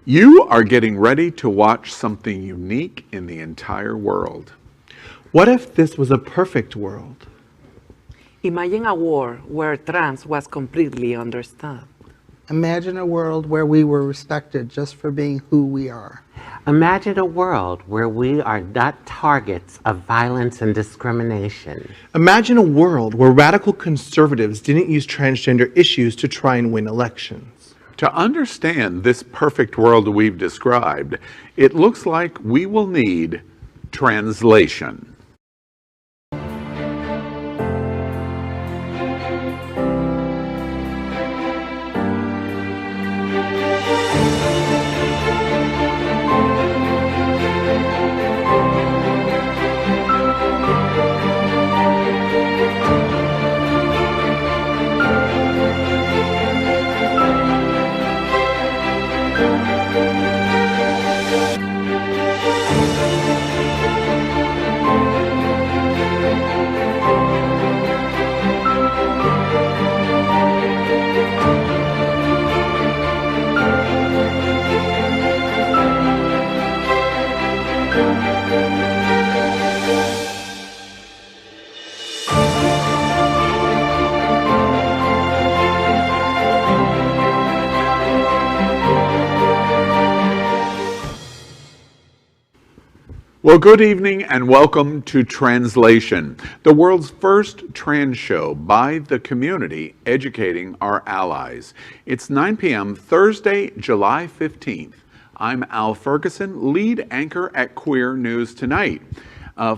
You are getting ready to watch something unique in the entire world. What if this was a perfect world? Imagine a world where trans was completely understood. Imagine a world where we were respected just for being who we are. Imagine a world where we are not targets of violence and discrimination. Imagine a world where radical conservatives didn't use transgender issues to try and win elections. To understand this perfect world we've described, it looks like we will need translation. Well, good evening and welcome to Translation, the world's first trans show by the community educating our allies. It's 9 p.m. Thursday, July 15th. I'm Al Ferguson, lead anchor at Queer News Tonight,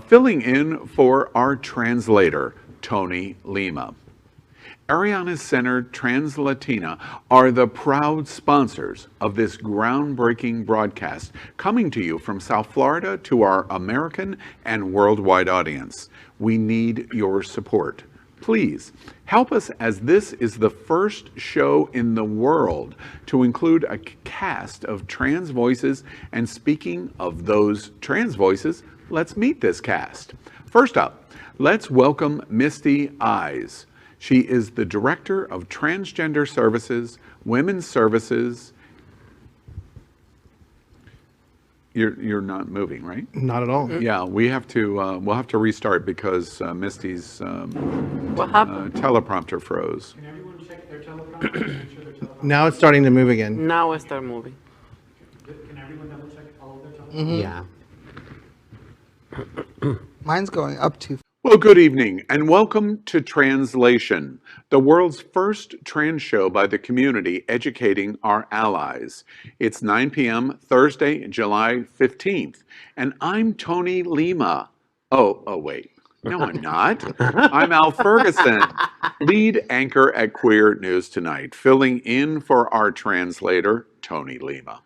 filling in for our translator, Tony Lima. Ariana Center TRANSlator are the proud sponsors of this groundbreaking broadcast, coming to you from South Florida to our American and worldwide audience. We need your support. Please help us, as this is the first show in the world to include a cast of trans voices. And speaking of those trans voices, let's meet this cast. First up, let's welcome Misty Eyez. She is the Director of Transgender Services, Women's Services. You're not moving, right? Not at all. Yeah, we have to. We'll have to restart because Misty's What happened? teleprompter froze. Can everyone check their teleprompter? Make sure their teleprompter. Now it's starting to move again. Now I start moving. Can everyone double check all of their teleprompters? Yeah. Mine's going up too. Well, good evening and welcome to Translation, the world's first trans show by the community educating our allies. It's 9 p.m. Thursday, July 15th, and I'm Tony Lima. Oh, wait. No, I'm not. I'm Al Ferguson, lead anchor at Queer News Tonight, filling in for our translator, Tony Lima.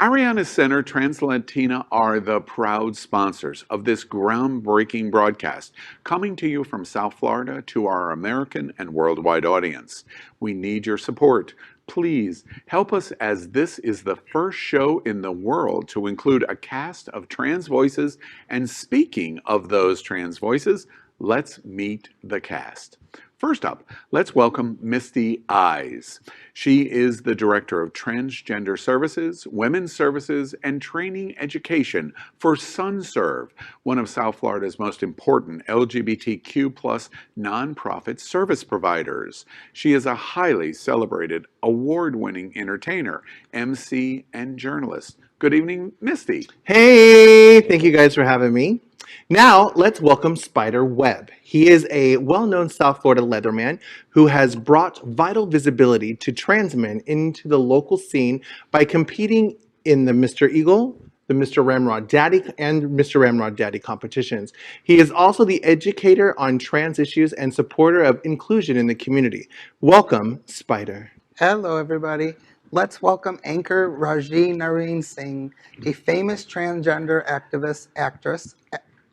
Ariana Center TRANSlator are the proud sponsors of this groundbreaking broadcast, coming to you from South Florida to our American and worldwide audience. We need your support. Please help us, as this is the first show in the world to include a cast of trans voices. And speaking of those trans voices, let's meet the cast. First up, let's welcome Misty Eyez. She is the Director of Transgender Services, Women's Services, and Training Education for SunServe, one of South Florida's most important LGBTQ plus nonprofit service providers. She is a highly celebrated, award-winning entertainer, MC, and journalist. Good evening, Misty. Hey, thank you guys for having me. Now, let's welcome Speyder Webb. He is a well-known South Florida leatherman who has brought vital visibility to trans men into the local scene by competing in the Mr. Eagle, the Mr. Ramrod Daddy, and Mr. Ramrod Daddy competitions. He is also the educator on trans issues and supporter of inclusion in the community. Welcome, Speyder. Hello, everybody. Let's welcome anchor Rajee Narinesingh, a famous transgender activist,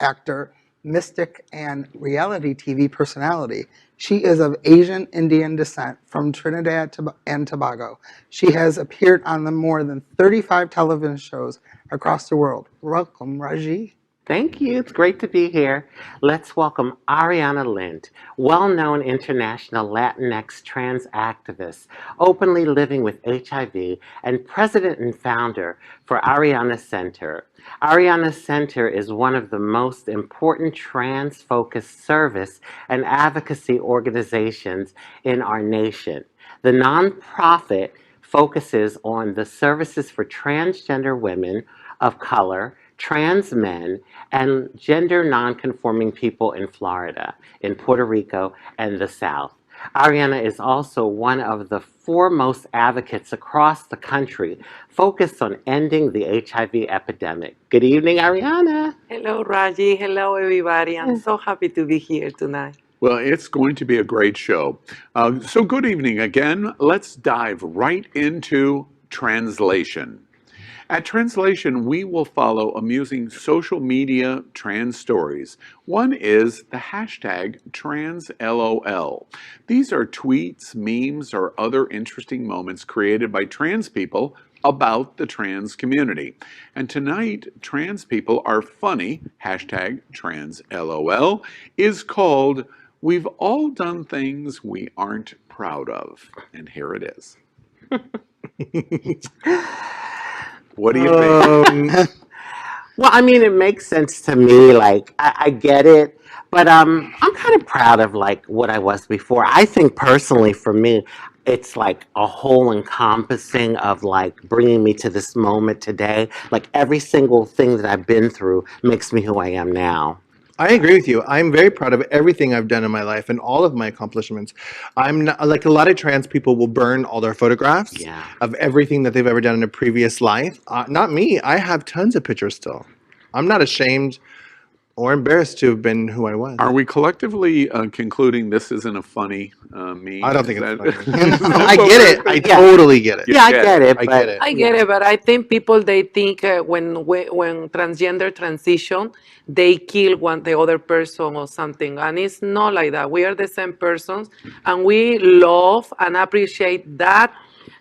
actor, mystic, and reality TV personality. She is of Asian Indian descent from Trinidad and Tobago. She has appeared on the more than 35 television shows across the world. Welcome, Rajee. Thank you. It's great to be here. Let's welcome Ariana Lint, well-known international Latinx trans activist, openly living with HIV, and president and founder for Ariana Center. Ariana Center is one of the most important trans-focused service and advocacy organizations in our nation. The nonprofit focuses on the services for transgender women of color, trans men, and gender nonconforming people in Florida, in Puerto Rico, and the South. Ariana is also one of the foremost advocates across the country focused on ending the HIV epidemic. Good evening, Ariana. Hello, Rajee. Hello, everybody. I'm so happy to be here tonight. Well, it's going to be a great show. So, good evening again. Let's dive right into translation. At Translation, we will follow amusing social media trans stories. One is the hashtag TransLOL. These are tweets, memes, or other interesting moments created by trans people about the trans community. And tonight, Trans People Are Funny, hashtag TransLOL, is called We've All Done Things We Aren't Proud of. And here it is. What do you think? Well, I mean, it makes sense to me. Like, I get it, but I'm kind of proud of like what I was before. I think personally, for me, it's like a whole encompassing of like bringing me to this moment today. Like every single thing that I've been through makes me who I am now. I agree with you. I'm very proud of everything I've done in my life and all of my accomplishments. I'm not like a lot of trans people will burn all their photographs Yeah. of everything that they've ever done in a previous life. Not me. I have tons of pictures still. I'm not ashamed or embarrassed to have been who I was. Are we collectively concluding this isn't a funny meme? I don't think Is it's that- funny. Is that I what get we're it. I thinking? totally get it. Yeah, I get get it. I but get it. I get it, but I think people they think when transgender transition, they kill one the other person or something, and it's not like that. We are the same persons, and we love and appreciate that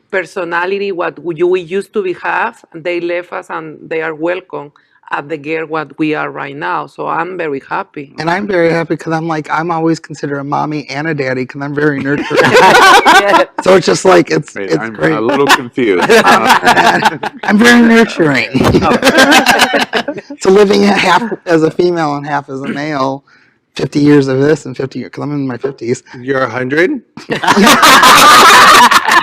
personality what we used to be have. They left us, and they are welcome at the girl what we are right now. So I'm very happy. And I'm very happy because I'm always considered a mommy and a daddy because I'm very nurturing. Yeah. So it's just like Wait, it's I'm great. a little confused. I'm very nurturing. So living half as a female and half as a male, 50 years of this and 50 years because I'm in my 50s. You're 100?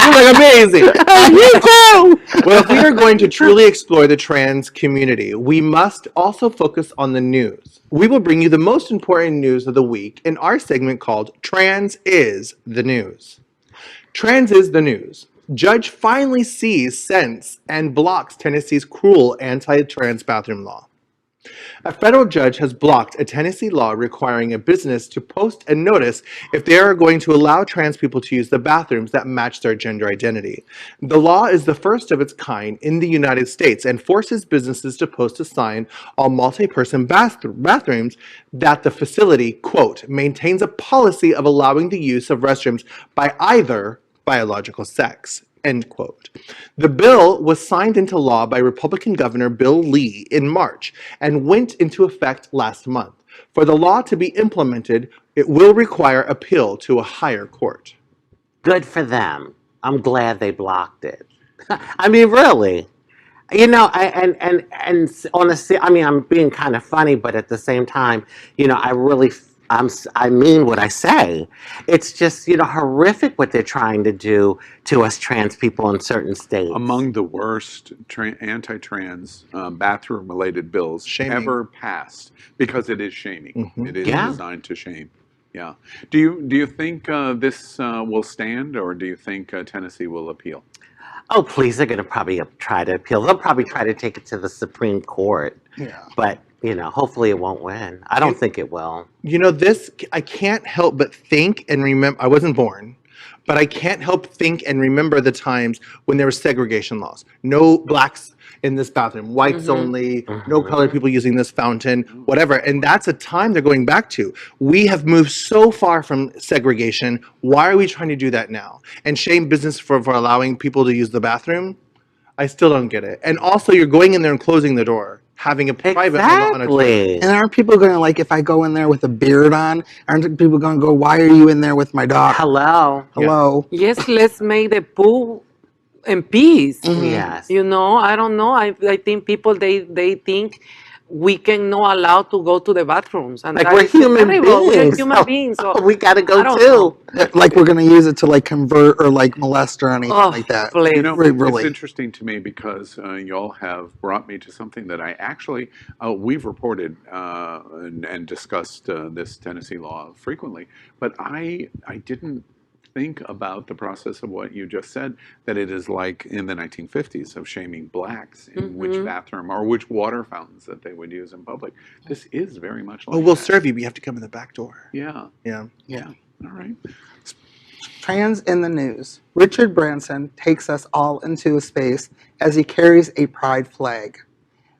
You're like amazing. You too. Well, if we are going to truly explore the trans community, we must also focus on the news. We will bring you the most important news of the week in our segment called Trans is the News. Trans is the news. Judge finally sees sense and blocks Tennessee's cruel anti-trans bathroom law. A federal judge has blocked a Tennessee law requiring a business to post a notice if they are going to allow trans people to use the bathrooms that match their gender identity. The law is the first of its kind in the United States and forces businesses to post a sign on multi-person bathrooms that the facility, quote, maintains a policy of allowing the use of restrooms by either biological sex, end quote. The bill was signed into law by Republican Governor Bill Lee in March and went into effect last month. For the law to be implemented, it will require appeal to a higher court. Good for them. I'm glad they blocked it. I mean, really. You know, and on I mean, I'm being kind of funny, but at the same time, you know, I mean what I say. It's just, you know, horrific what they're trying to do to us trans people in certain states. Among the worst anti-trans bathroom-related bills Shaming. ever passed, because it is shaming. It is Yeah. designed to shame. Yeah. Do you think this will stand, or do you think Tennessee will appeal? Oh, please, they're going to probably try to appeal. They'll probably try to take it to the Supreme Court. Yeah. But, you know, hopefully it won't win. I don't think it will. You know, this, I can't help but think and remember, I wasn't born, but I can't help think and remember the times when there were segregation laws. No blacks in this bathroom, whites only, no colored people using this fountain, whatever. And that's a time they're going back to. We have moved so far from segregation. Why are we trying to do that now? And shame business for allowing people to use the bathroom? I still don't get it. And also, you're going in there and closing the door. having a private moment on a toilet. Exactly. And aren't people going to, like, if I go in there with a beard on, aren't people going to go, why are you in there with my dog? Hello. Hello. Yes, let's make the pool in peace. Yes. You know, I don't know. I think people they think we can not allow to go to the bathrooms, and Like that we're is human terrible. We are beings. human beings, so We gotta I go don't too. know. Like we're going to use it to, like, convert or, like, molest or anything Oh, like that. You please. know, Really. it's interesting to me because y'all have brought me to something that I actually, we've reported and discussed this Tennessee law frequently, but I didn't think about the process of what you just said, that it is like in the 1950s of shaming blacks in which bathroom or which water fountains that they would use in public. This is very much like Oh, we'll that. serve you, but you have to come in the back door. Yeah, Yeah. yeah. All right. Trans in the news. Richard Branson takes us all into a space as he carries a pride flag.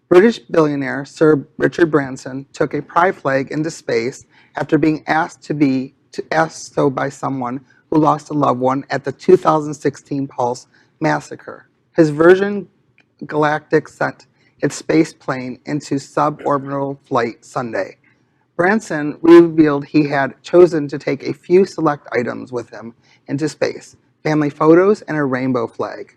British billionaire Sir Richard Branson took a pride flag into space after being asked so by someone who lost a loved one at the 2016 Pulse massacre. His Virgin Galactic sent its space plane into suborbital flight Sunday. Branson revealed he had chosen to take a few select items with him into space: family photos and a rainbow flag.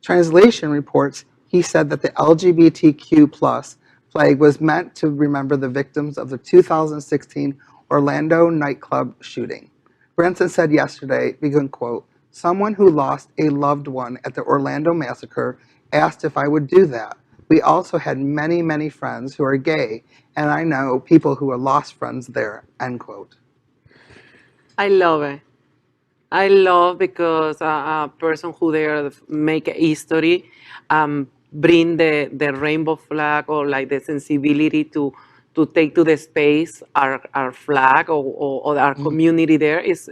Translation reports he said that the LGBTQ plus flag was meant to remember the victims of the 2016 Orlando nightclub shooting. Branson said yesterday, begin quote, "Someone who lost a loved one at the Orlando massacre asked if I would do that. We also had many, many friends who are gay, and I know people who have lost friends there," end quote. I love it. I love because a person who there make a history, bring the rainbow flag or like the sensibility to take to the space our flag or our community there is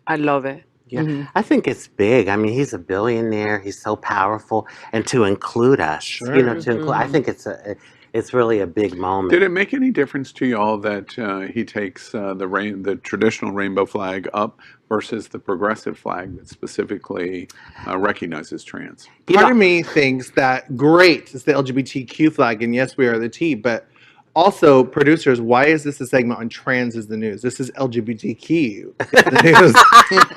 I love it. Yeah, I think it's big. I mean, he's a billionaire. He's so powerful, and to include us, you know, Sure. to include, I think it's really a big Did moment. it make any difference to y'all that he takes the traditional rainbow flag up versus the progressive flag that specifically recognizes trans? You Part know, of me thinks that great, it's the LGBTQ flag, and yes, we are the T, but also, producers, why is this a segment on trans is the news? This is LGBTQ the news.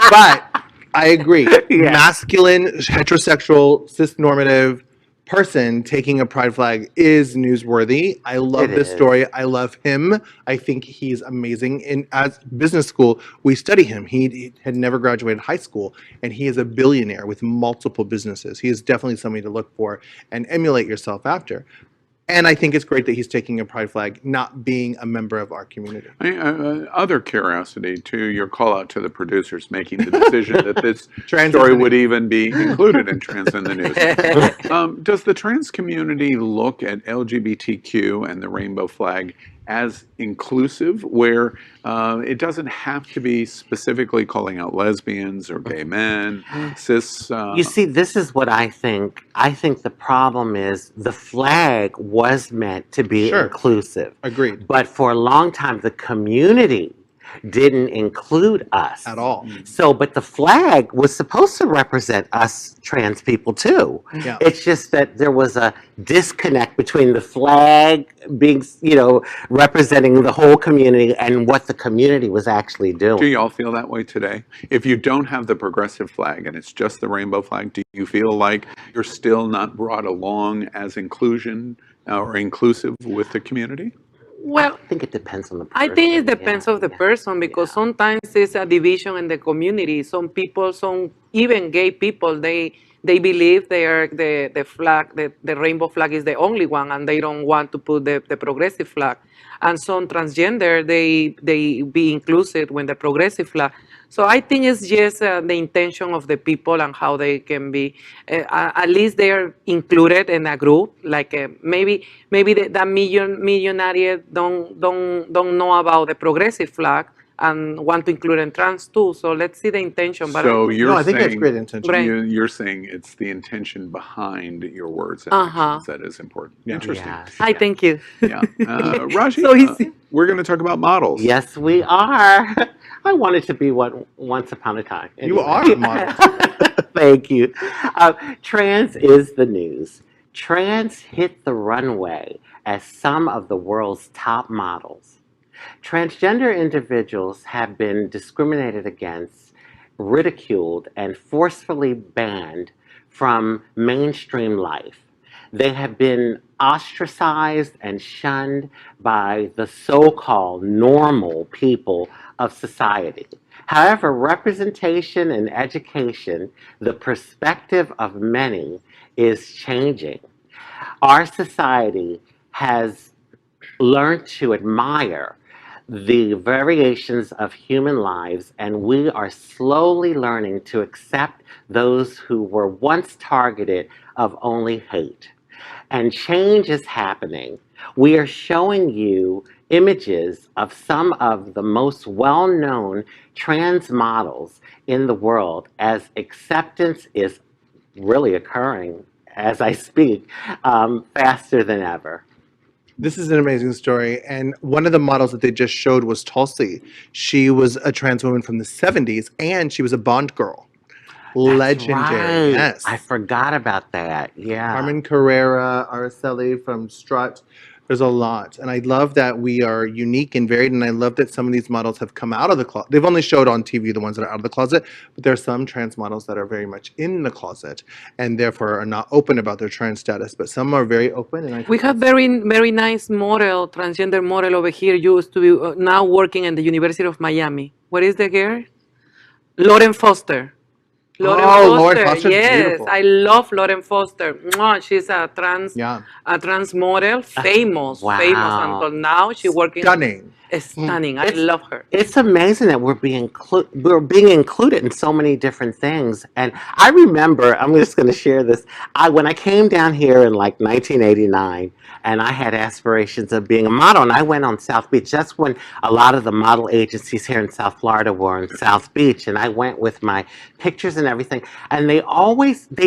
But I agree. Yeah. Masculine, heterosexual, cis-normative person taking a pride flag is newsworthy. I love It this is. story. I love him. I think he's amazing. And as business school, we study him. He had never graduated high school, and he is a billionaire with multiple businesses. He is definitely somebody to look for and emulate yourself after. And I think it's great that he's taking a pride flag, not being a member of our community. Other curiosity to your call out to the producers making the decision that this Trans story in the would news. even be included in Trans in the News. Does the trans community look at LGBTQ and the rainbow flag as inclusive, where it doesn't have to be specifically calling out lesbians or gay men, cis? You see, this is what I think. I think the problem is the flag was meant to be Sure. inclusive. Agreed. But for a long time, the community didn't include us At all. So, but the flag was supposed to represent us trans people too. Yeah. It's just that there was a disconnect between the flag being, you know, representing the whole community and what the community was actually doing. Do y'all feel that way today? If you don't have the progressive flag and it's just the rainbow flag, do you feel like you're still not brought along as inclusion or inclusive with the community? Well, I think it depends on the person. I think it depends of the person because sometimes it's a division in the community. Some people, some even gay people, they believe they are the flag, the rainbow flag is the only one, and they don't want to put the progressive flag. And some transgender, they be inclusive with the progressive flag. So I think it's just the intention of the people and how they can be. At least they are included in a group. Like maybe that millionaire don't know about the progressive flag and want to include in trans too. So let's see the intention. But So you're No, I think that's saying great intention. Right. you're saying it's the intention behind your words and actions that is important. Interesting. Yes. I thank you. Yeah. Rajee, So easy. we're going to talk about models. Yes, we are. I wanted to be one once upon a time. You Anyway. are a model. Thank you. Trans is the news. trans hit the runway as some of the world's top models. Transgender individuals have been discriminated against, ridiculed, and forcefully banned from mainstream life. They have been ostracized and shunned by the so called normal people of society. However, representation and education, the perspective of many, is changing. Our society has learned to admire the variations of human lives, and we are slowly learning to accept those who were once targeted of only hate. And change is happening. We are showing you images of some of the most well known trans models in the world as acceptance is really occurring as I speak faster than ever. This is an amazing story. And one of the models that they just showed was Tulsi. She was a trans woman from the 70s and she was a Bond girl. Legendary. Right. Yes. I forgot about that. Yeah. Carmen Carrera, Araceli from Strut. There's a lot. And I love that we are unique and varied. And I love that some of these models have come out of the closet. They've only showed on TV the ones that are out of the closet, but there are some trans models that are very much in the closet and therefore are not open about their trans status. But some are very open. And We have very nice model, transgender model over here. Used to be now working in the University of Miami. What is the girl? Lauren Foster. Lauren Foster's yes, beautiful. I love Lauren Foster. Mwah, she's a trans model, famous until now. She's working. Stunning. Stunning. I love her. It's amazing that we're being included in so many different things. And I remember, I'm just going to share this. When I came down here in like 1989, and I had aspirations of being a model, and I went on South Beach. That's when a lot of the model agencies here in South Florida were in South Beach, and I went with my pictures and everything. And they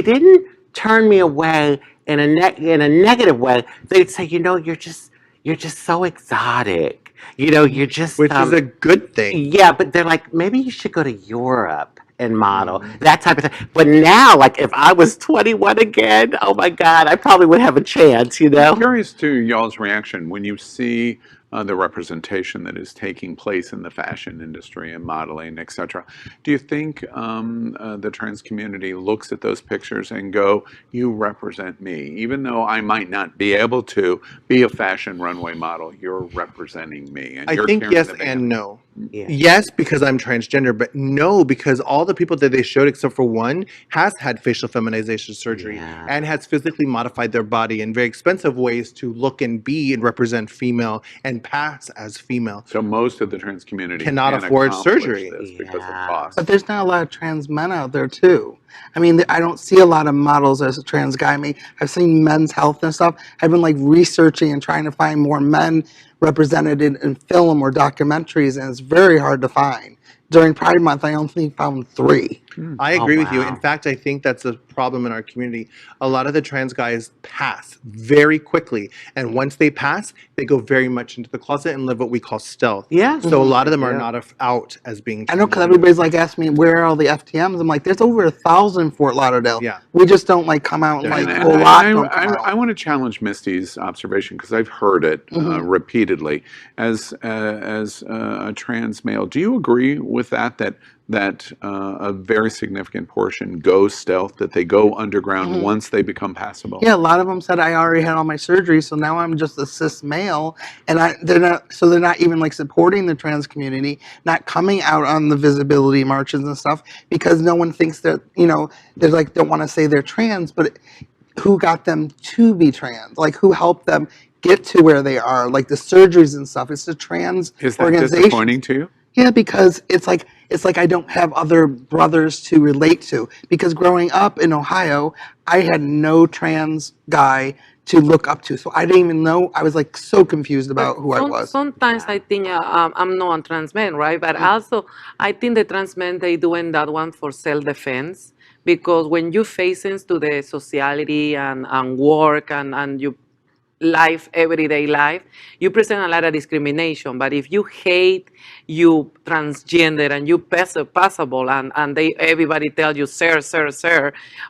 didn't turn me away in a negative way. They'd say, you're just so exotic. You're just... Which is a good thing. Yeah, but they're like, maybe you should go to Europe and model, that type of thing. But now, like, if I was 21 again, oh my God, I probably would have a chance, I'm curious to y'all's reaction when you see the representation that is taking place in the fashion industry and modeling, etc. Do you think the trans community looks at those pictures and go, you represent me? Even though I might not be able to be a fashion runway model, you're representing me. And I you're think yes and no. Yes, because I'm transgender, but no, because all the people that they showed, except for one, has had facial feminization surgery and has physically modified their body in very expensive ways to look and be and represent female and pass as female. So most of the trans community cannot afford surgery because of cost. But there's not a lot of trans men out there too. I mean, I don't see a lot of models as a trans guy. I mean, I've seen Men's Health and stuff. I've been like researching and trying to find more men represented in film or documentaries, and it's very hard to find. During Pride Month, I only found 3. I agree with you. In fact, I think that's a problem in our community. A lot of the trans guys pass very quickly. And once they pass, they go very much into the closet and live what we call stealth. Yeah. So a lot of them are not out as being I know, because everybody's like asking me, where are all the FTMs? I'm like, there's over 1,000 in Fort Lauderdale. Yeah. We just don't like come out and like And a lot don't come out. I want to challenge Misty's observation because I've heard it repeatedly. As a trans male, do you agree with that a very significant portion goes stealth, that they go underground once they become passable? Yeah, a lot of them said I already had all my surgery, so now I'm just a cis male, and they're not even like supporting the trans community, not coming out on the visibility marches and stuff because no one thinks that they're like don't want to say they're trans, but who got them to be trans? Like who helped them get to where they are? Like the surgeries and stuff. It's the trans Is that organization. disappointing to you? Yeah, because it's like I don't have other brothers to relate to. Because growing up in Ohio, I had no trans guy to look up to, so I didn't even know. I was like so confused about who I was. Sometimes I think I'm not a trans man, right? But also I think the trans men, they doing that one for self-defense, because when you face into the sociality and work and you life, everyday life, you present a lot of discrimination. But if you hate, you transgender, and you passable, and everybody tells you, sir,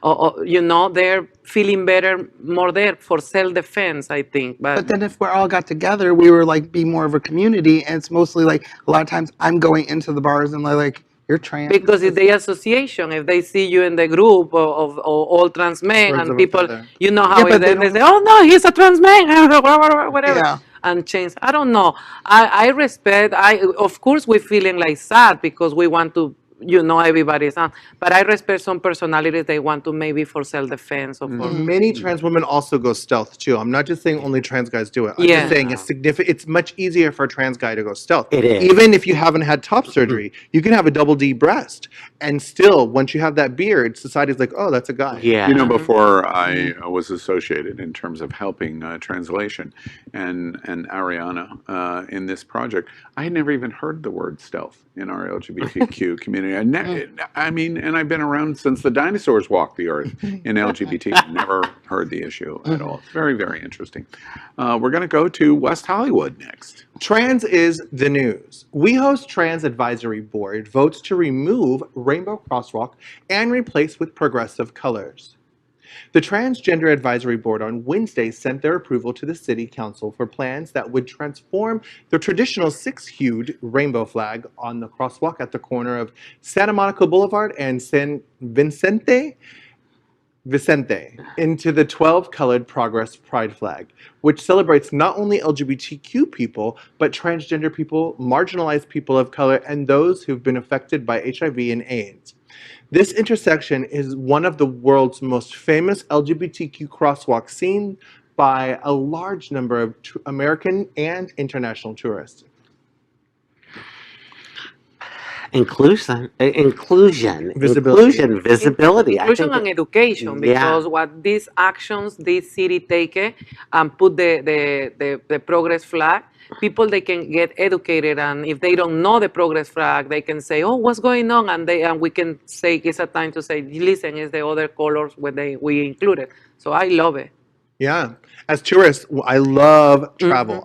or, they're feeling better, more there for self-defense, I think. But then if we're all got together, we were like be more of a community, and it's mostly like a lot of times I'm going into the bars and they're like, "You're trans." Because if they association, if they see you in the group of all trans men Birds and of a people, feather. you know Yeah, how but it they is, they don't. say, oh no, he's a trans man, whatever, Yeah. and change. I don't know. I respect, of course we're feeling like sad because we want to, everybody's on, but I respect some personalities, they want to maybe for self-defense or for, Many trans women also go stealth too. I'm not just saying only trans guys do it. I'm Yeah. just saying it's significant. It's much easier for a trans guy to go stealth. It is. Even if you haven't had top surgery, you can have a double D breast, and still, once you have that beard, society's like, oh, that's a guy. Yeah. You know, before I was associated in terms of helping translation and Ariana in this project, I had never even heard the word stealth in our LGBTQ community. I mean, and I've been around since the dinosaurs walked the earth in LGBT. Never heard the issue at all. It's very, very interesting. We're going to go to West Hollywood next. Trans is the news. WeHo's Trans Advisory Board votes to remove rainbow crosswalk and replace with progressive colors. The Transgender Advisory Board on Wednesday sent their approval to the City Council for plans that would transform the traditional six-hued rainbow flag on the crosswalk at the corner of Santa Monica Boulevard and San Vicente into the 12-colored Progress Pride flag, which celebrates not only LGBTQ people, but transgender people, marginalized people of color, and those who've been affected by HIV and AIDS. This intersection is one of the world's most famous LGBTQ crosswalks, seen by a large number of American and international tourists. Inclusion, Visibility. visibility. I inclusion think and education, because what these actions this city take and put the progress flag, people they can get educated, and if they don't know the progress flag, they can say, oh, what's going on, and we can say it's a time to say, listen, it's the other colors when we included. So I love it. Yeah. As tourists, I love travel.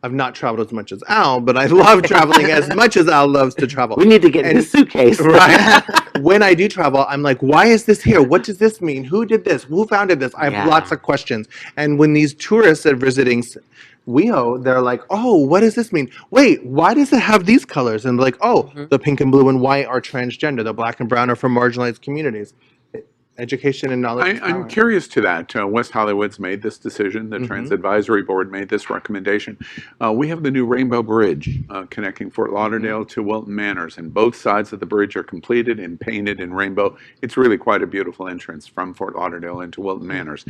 I've not traveled as much as Al, but I love traveling as much as Al loves to travel. We need to get in his suitcase. Right. When I do travel, I'm like, why is this here? What does this mean? Who did this? Who founded this? I have lots of questions. And when these tourists are visiting WeHo, they're like, oh, what does this mean? Wait, why does it have these colors? And like, oh, the pink and blue and white are transgender. The black and brown are for marginalized communities. Education and knowledge. I'm curious to that. West Hollywood's made this decision. The Trans Advisory Board made this recommendation. We have the new Rainbow Bridge connecting Fort Lauderdale to Wilton Manors, and both sides of the bridge are completed and painted in rainbow. It's really quite a beautiful entrance from Fort Lauderdale into Wilton Manors.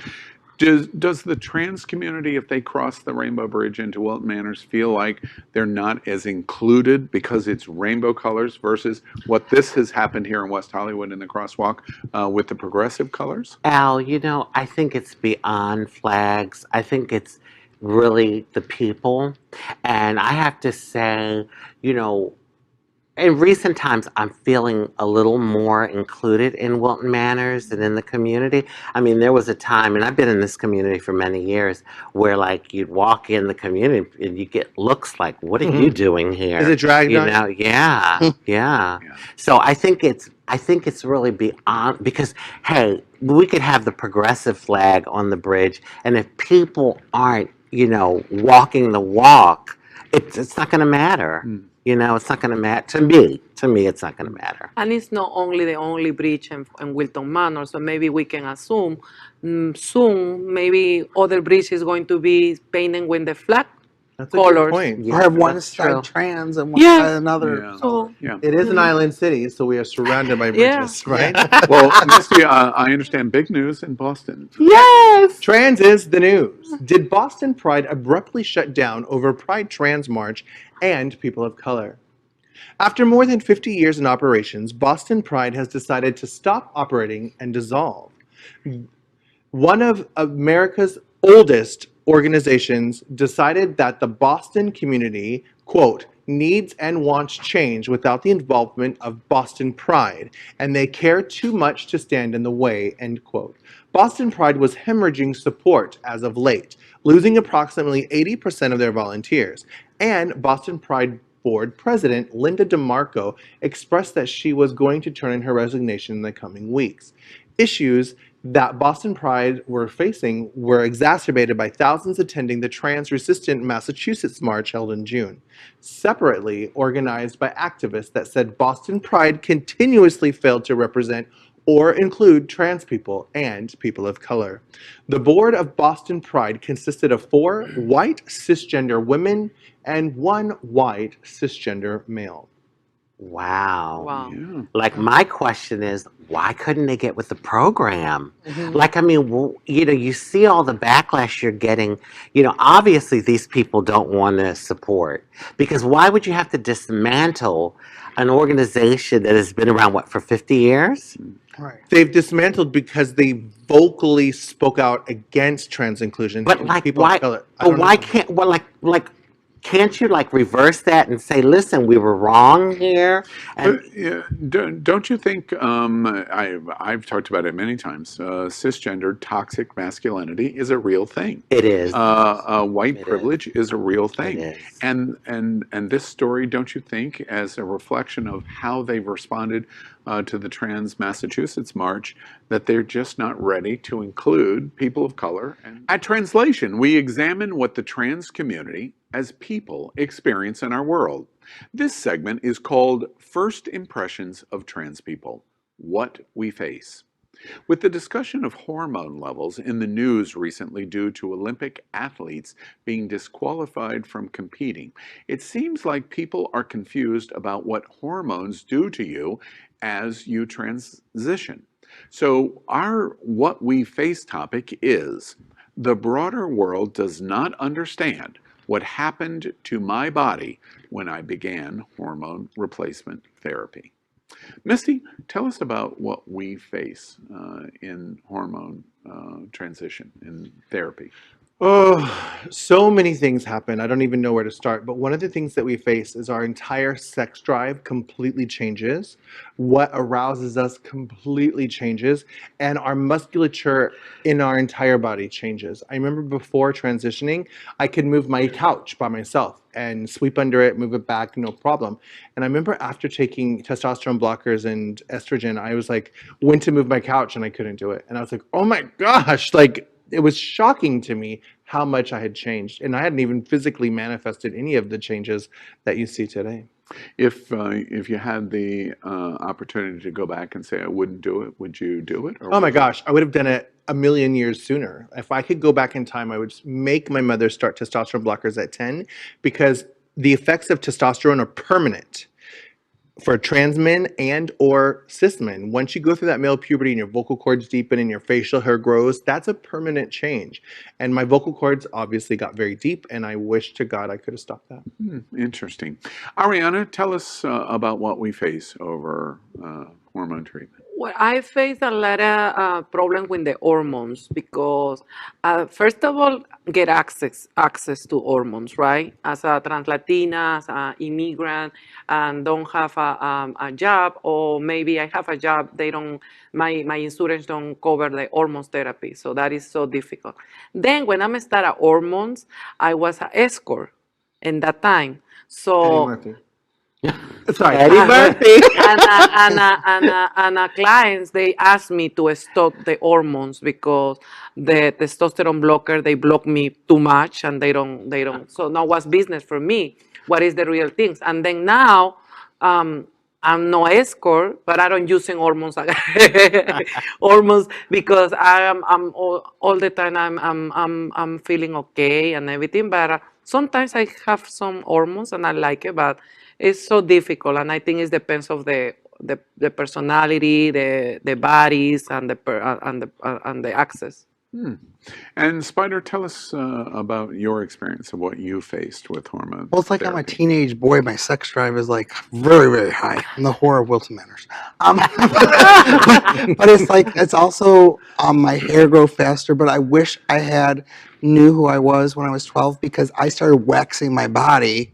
Does the trans community, if they cross the Rainbow Bridge into Wilton Manors, feel like they're not as included because it's rainbow colors versus what this has happened here in West Hollywood in the crosswalk with the progressive colors? Al, I think it's beyond flags. I think it's really the people. And I have to say, in recent times, I'm feeling a little more included in Wilton Manors and in the community. I mean, there was a time, and I've been in this community for many years, where like you'd walk in the community and you get looks like, "What are you doing here?" Is it dragged on? Yeah. So I think it's really beyond, because hey, we could have the progressive flag on the bridge, and if people aren't, walking the walk, it's not going to matter. It's not going to matter. To me, it's not going to matter. And it's not only the only bridge in Wilton Manor, so maybe we can assume soon maybe other bridge is going to be painted with the flag That's a good colors. point. Or have one side trans and one side another. Yeah. So Yeah. It is an island city, so we are surrounded by bridges, right? Well, Misty, I understand big news in Boston. Yes. Trans is the news. Did Boston Pride abruptly shut down over Pride Trans March and people of color? After more than 50 years in operations, Boston Pride has decided to stop operating and dissolve. One of America's oldest organizations decided that the Boston community, quote, needs and wants change without the involvement of Boston Pride, and they care too much to stand in the way, end quote. Boston Pride was hemorrhaging support as of late, losing approximately 80% of their volunteers, and Boston Pride Board President Linda DeMarco expressed that she was going to turn in her resignation in the coming weeks. Issues that Boston Pride were facing were exacerbated by thousands attending the trans-resistant Massachusetts March held in June, separately organized by activists that said Boston Pride continuously failed to represent or include trans people and people of color. The board of Boston Pride consisted of 4 white cisgender women and 1 white cisgender male. Wow. Wow. Yeah. Like, my question is, why couldn't they get with the program? Like, I mean, you see all the backlash you're getting. Obviously these people don't want to support, because why would you have to dismantle an organization that has been around, what, for 50 years? Right. They've dismantled because they vocally spoke out against trans inclusion. But and like, people why? of color. I But don't why know. can't? Well, can't you reverse that and say, listen, we were wrong here? And But yeah, don't you think, I've talked about it many times, cisgender toxic masculinity is a real thing. it is. White It is. privilege is a real It thing. is. And this story, don't you think, as a reflection of how they've responded to the Trans Massachusetts March, that they're just not ready to include people of color? And at Translation, we examine what the trans community as people experience in our world. This segment is called First Impressions of Trans People: What We Face. With the discussion of hormone levels in the news recently due to Olympic athletes being disqualified from competing, it seems like people are confused about what hormones do to you as you transition. So our What We Face topic is: the broader world does not understand what happened to my body when I began hormone replacement therapy. Misty, tell us about what we face in hormone transition in therapy. Oh, so many things happen. I don't even know where to start. But one of the things that we face is our entire sex drive completely changes. What arouses us completely changes. And our musculature in our entire body changes. I remember before transitioning, I could move my couch by myself and sweep under it, move it back, no problem. And I remember after taking testosterone blockers and estrogen, I was like, went to move my couch and I couldn't do it. And I was like, oh my gosh, it was shocking to me how much I had changed, and I hadn't even physically manifested any of the changes that you see today. If you had the opportunity to go back and say I wouldn't do it, would you do it? Or Oh my would you? gosh, I would have done it a million years sooner. If I could go back in time, I would make my mother start testosterone blockers at 10, because the effects of testosterone are permanent for trans men and or cis men. Once you go through that male puberty and your vocal cords deepen and your facial hair grows, that's a permanent change. And my vocal cords obviously got very deep, and I wish to God I could have stopped that. Interesting. Ariana, tell us about what we face over hormone treatment. Well, I face a lot of problems with the hormones because, first of all, get access to hormones, right? As a trans Latina, as an immigrant, and don't have a job, or maybe I have a job, they don't, my insurance don't cover the hormones therapy, so that is so difficult. Then when I started hormones, I was an escort in that time, Eddie so. Murphy. Sorry, Eddie Murphy. And clients, they ask me to stop the hormones because the testosterone blocker, they block me too much, and they don't. So now what's business for me? What is the real things? And then now, I'm no escort, but I don't using hormones hormones because I'm all the time I'm feeling okay and everything, but sometimes I have some hormones and I like it, but it's so difficult, and I think it depends of the personality, the bodies, and the access. And Spider, tell us about your experience of what you faced with hormone Well, it's like I'm a therapy. teenage boy. My sex drive is like very, very high. I'm the whore of Wilton Manors. But it's like, it's also my hair grow faster. But I wish I had knew who I was when I was 12, because I started waxing my body,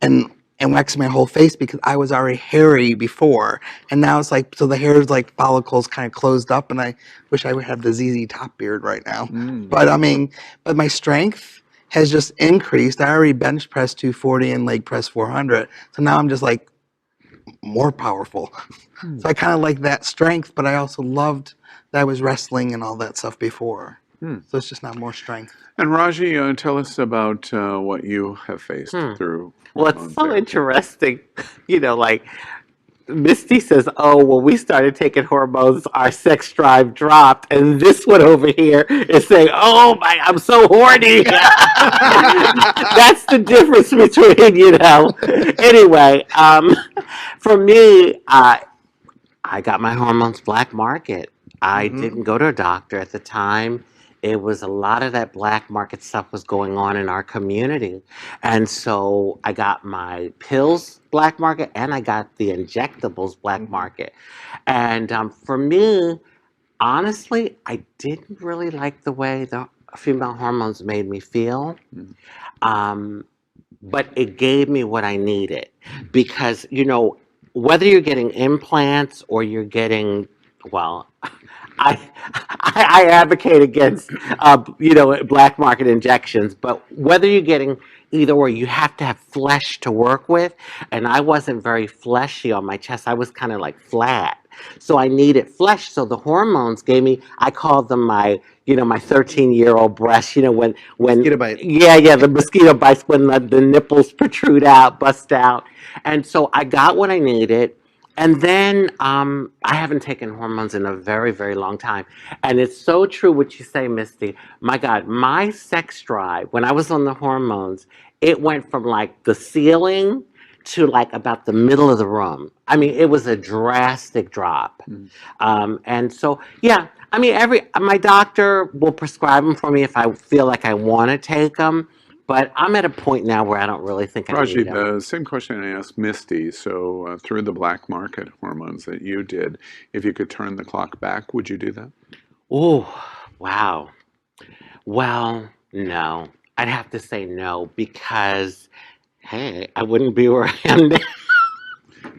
and and waxing my whole face because I was already hairy before. And now it's like, so the hair is like follicles kind of closed up, and I wish I would have the ZZ Top beard right now. But I mean, but my strength has just increased. I already bench press 240 and leg press 400. So now I'm just like more powerful. So I kind of like that strength, but I also loved that I was wrestling and all that stuff before. So it's just not more strength. And Rajee, tell us about what you have faced through Well, it's hormone so therapy. interesting. Like Misty says, oh, when we started taking hormones, our sex drive dropped. And this one over here is saying, oh, I'm so horny. That's the difference between, Anyway, for me, I got my hormones black market. I didn't go to a doctor at the time. It was a lot of that black market stuff was going on in our community. And so I got my pills black market and I got the injectables black market. And for me, honestly, I didn't really like the way the female hormones made me feel. But it gave me what I needed because, whether you're getting implants or you're getting, well, I advocate against, black market injections, but whether you're getting either or, you have to have flesh to work with. And I wasn't very fleshy on my chest. I was kind of like flat. So I needed flesh. So the hormones gave me, I called them my 13-year-old breasts, when Mosquito bite. yeah, the mosquito bites when the nipples protrude out, bust out. And so I got what I needed. And then I haven't taken hormones in a very, very long time. And it's so true what you say, Misty. My God, my sex drive, when I was on the hormones, it went from like the ceiling to like about the middle of the room. I mean, it was a drastic drop. And so, yeah, I mean, my doctor will prescribe them for me if I feel like I want to take them. But I'm at a point now where I don't really think I need Rajee, them. the same question I asked Misty. So through the black market hormones that you did, if you could turn the clock back, would you do that? Oh, wow. Well, no. I'd have to say no because, hey, I wouldn't be where I am now.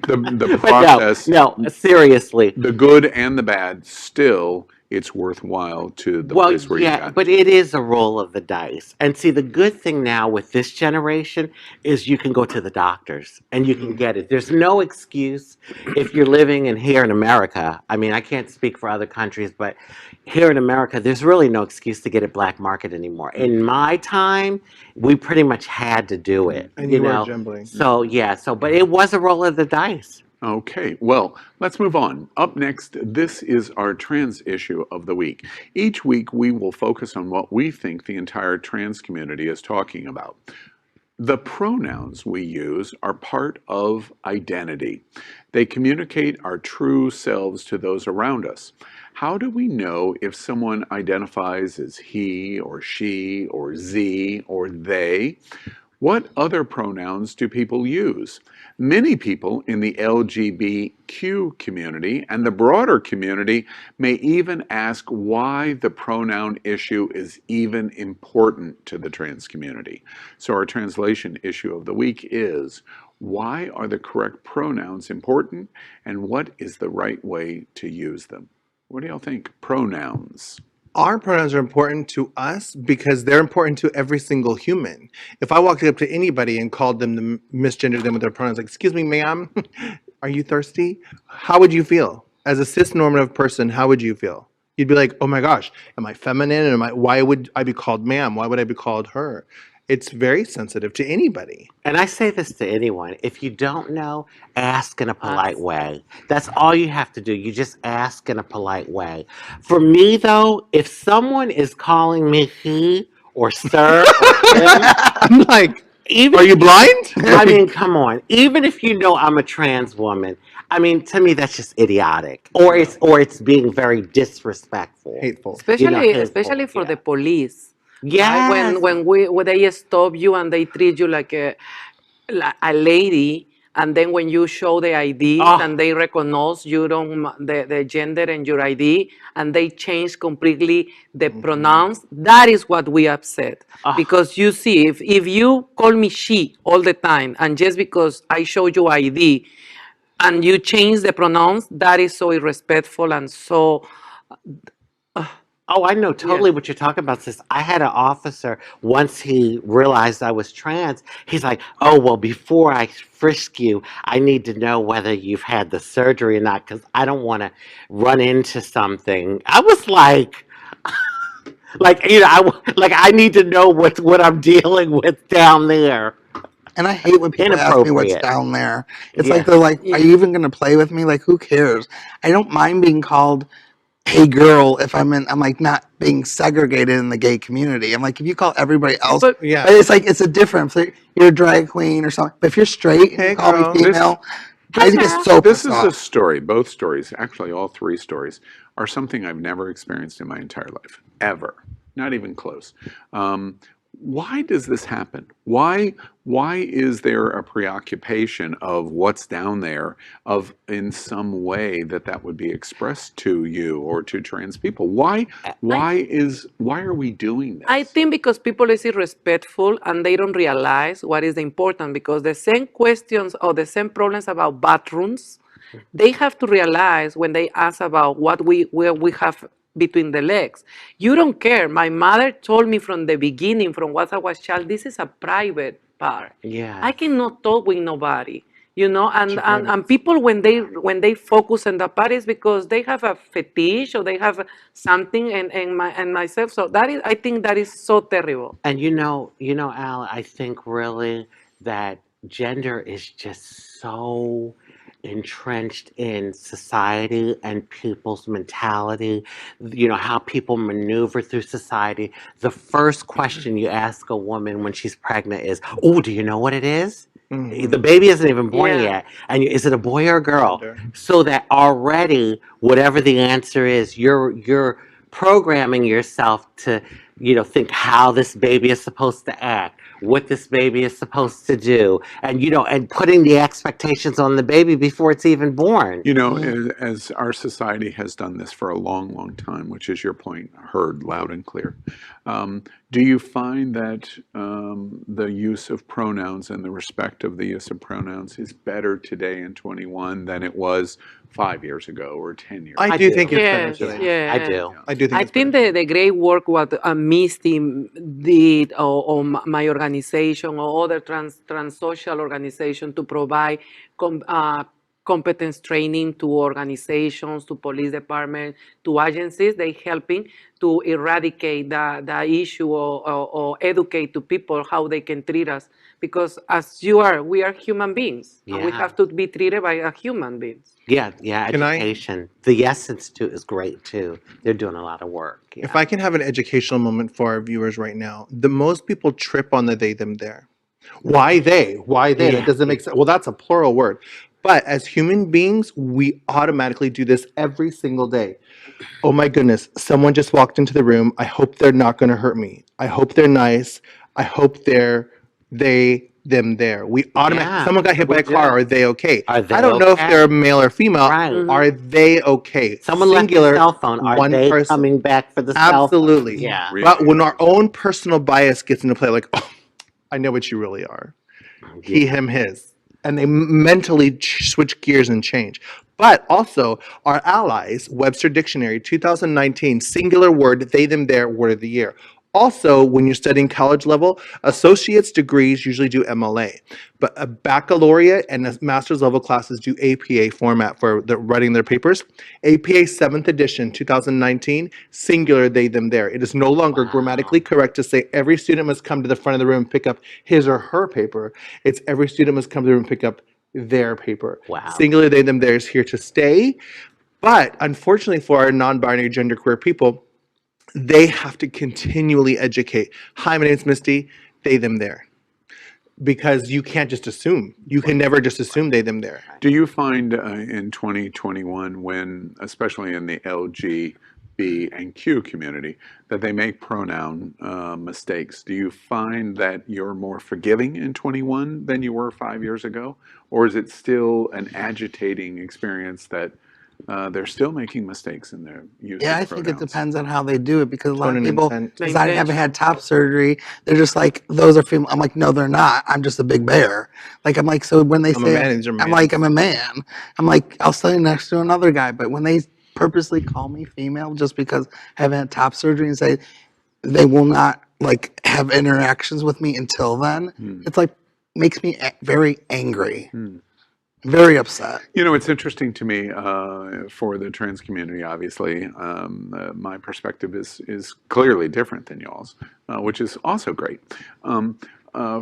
The But process, no, seriously. the good and the bad, still it's worthwhile to the Well, place where you yeah, got but to. it is a roll of the dice. And see, the good thing now with this generation is you can go to the doctors and you can get it. There's no excuse if you're living here in America. I mean, I can't speak for other countries, but here in America, there's really no excuse to get it black market anymore. In my time, we pretty much had to do it, And you were jumbling. So, yeah, but it was a roll of the dice. Okay, well, let's move on. Up next, this is our trans issue of the week. Each week, we will focus on what we think the entire trans community is talking about. The pronouns we use are part of identity. They communicate our true selves to those around us. How do we know if someone identifies as he or she or z or they? What other pronouns do people use? Many people in the LGBTQ community and the broader community may even ask why the pronoun issue is even important to the trans community. So our translation issue of the week is, why are the correct pronouns important and what is the right way to use them? What do y'all think? Pronouns. Our pronouns are important to us because they're important to every single human. If I walked up to anybody and called them, misgendered them with their pronouns, like, excuse me, ma'am, are you thirsty? How would you feel? As a cis-normative person, how would you feel? You'd be like, oh my gosh, am I feminine? Why would I be called ma'am? Why would I be called her? It's very sensitive to anybody. And I say this to anyone. If you don't know, ask in a polite way. That's all you have to do. You just ask in a polite way. For me, though, if someone is calling me he or sir or him, I'm like, even are you blind? I mean, come on. Even if you know I'm a trans woman, I mean, to me, that's just idiotic. Or it's being very disrespectful. Hateful. Especially for Yeah. the police. Yes. When they stop you and they treat you like a lady, and then when you show the IDs and they recognize you don't the gender and your ID, and they change completely the pronouns. That is what we upset, because you see, if you call me she all the time, and just because I show you ID, and you change the pronouns, that is so irrespectful and so. Oh, I know totally what you're talking about, sis. I had an officer, once he realized I was trans, he's like, oh, well, before I frisk you, I need to know whether you've had the surgery or not, because I don't want to run into something. I was like, I need to know what I'm dealing with down there. And I hate when people ask me what's Inappropriate. down there. It's Yeah. like they're like, "Are you even going to play with me?" Like, who cares? I don't mind being called "Hey girl" if I'm like not being segregated in the gay community. I'm like, if you call everybody else, But Yeah. but it's like it's a difference. Like, you're a drag queen or something. But if you're straight and Hey, you call girl. me female, I get so This pissed is a off. story. Both stories, actually, all three stories, are something I've never experienced in my entire life, ever. Not even close. Why does this happen? Why is there a preoccupation of what's down there, of in some way that would be expressed to you or to trans people? Why are we doing this? I think because people is irrespectful and they don't realize what is important, because the same questions or the same problems about bathrooms, they have to realize when they ask about where we have between the legs. You don't care. My mother told me from the beginning, from what I was child, this is a private part. Yes. I cannot talk with nobody. And people, when they focus on that part, is because they have a fetish or they have something and myself. So that is, I think that is so terrible. And Al, I think really that gender is just so entrenched in society and people's mentality, how people maneuver through society. The first question you ask a woman when she's pregnant is, oh, do you know what it is? The baby isn't even born yet. And is it a boy or a girl? So that already, whatever the answer is, you're programming yourself to think how this baby is supposed to act, what this baby is supposed to do, and putting the expectations on the baby before it's even born. As our society has done this for a long, long time, which is your point, heard loud and clear. Do you find that the use of pronouns and the respect of the use of pronouns is better today in 21 than it was 5 years ago or 10 years ago? I do think it's better Yes, today. yeah. I do. I do think I it's think better. the great work what Misty did, or my organization or other trans social organization, to provide competence training to organizations, to police department, to agencies. They helping to eradicate the issue, or educate to people how they can treat us. Because we are human beings, and we Yeah. have to be treated by a human beings. Yeah, Can I- education. The Yes Institute is great too. They're doing a lot of work. Yeah. If I can have an educational moment for our viewers right now, the most people trip on the they, them, there. Why they? Why they? Yeah. That doesn't make sense. Well, that's a plural word. But as human beings, we automatically do this every single day. Oh my goodness, someone just walked into the room. I hope they're not going to hurt me. I hope they're nice. I hope they're they, them, there. We automatically, Yeah, someone got hit by we a car. do. Are they okay? Are they I don't know if okay? they're male or female. Right. Are they okay? Someone left Singular, the cell phone. Are one they person. coming back for the cell phone? Absolutely. Yeah. Really? But when our own personal bias gets into play, like, oh, I know what you really are. He, him, his. And they mentally switch gears and change. But also, our allies, Webster Dictionary, 2019, singular word, they, them, their, word of the year. Also, when you're studying college level, associate's degrees usually do MLA, but a baccalaureate and a master's level classes do APA format for writing their papers. APA 7th edition, 2019, singular, they, them, their. It is no longer grammatically correct to say every student must come to the front of the room and pick up his or her paper. It's every student must come to the room and pick up their paper. Wow. Singular, they, them, their is here to stay. But unfortunately for our non-binary genderqueer people, they have to continually educate. Hi, my name's Misty, they, them, there. Because you can't just assume. You can never just assume they, them, there. Do you find in 2021, when, especially in the and Q community that they make pronoun mistakes. Do you find that you're more forgiving in 21 than you were 5 years ago? Or is it still an agitating experience that they're still making mistakes in their use Yeah, of I think it pronouns? depends on how they do it because a lot Tone of and people, intent. The because I haven't intention. had top surgery, they're just like, those are female. I'm like, no, they're not. I'm just a big bear. Like, I'm like, so when they I'm a say, man, these are I'm like, mans. I'm a man. I'm like, I'll stand next to another guy. But when they purposely call me female just because I haven't had top surgery and say they will not like have interactions with me until then, it's like, makes me very angry, very upset. You know, it's interesting to me for the trans community. Obviously, my perspective is clearly different than y'all's, which is also great.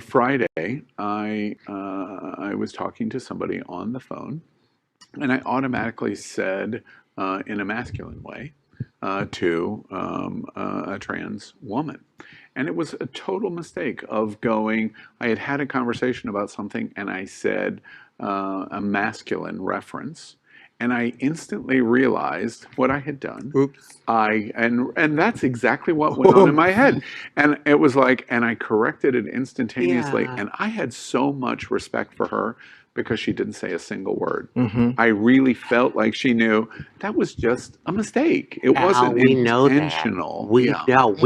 Friday, I was talking to somebody on the phone, and I automatically said in a masculine way to a trans woman. And it was a total mistake of going, I had had a conversation about something and I said a masculine reference. And I instantly realized what I had done. Oops. And that's exactly what went on in my head. And it was like, and I corrected it instantaneously. Yeah. And I had so much respect for her because she didn't say a single word. Mm-hmm. I really felt like she knew that was just a mistake. It Al, wasn't we know that. intentional. We Yeah. know.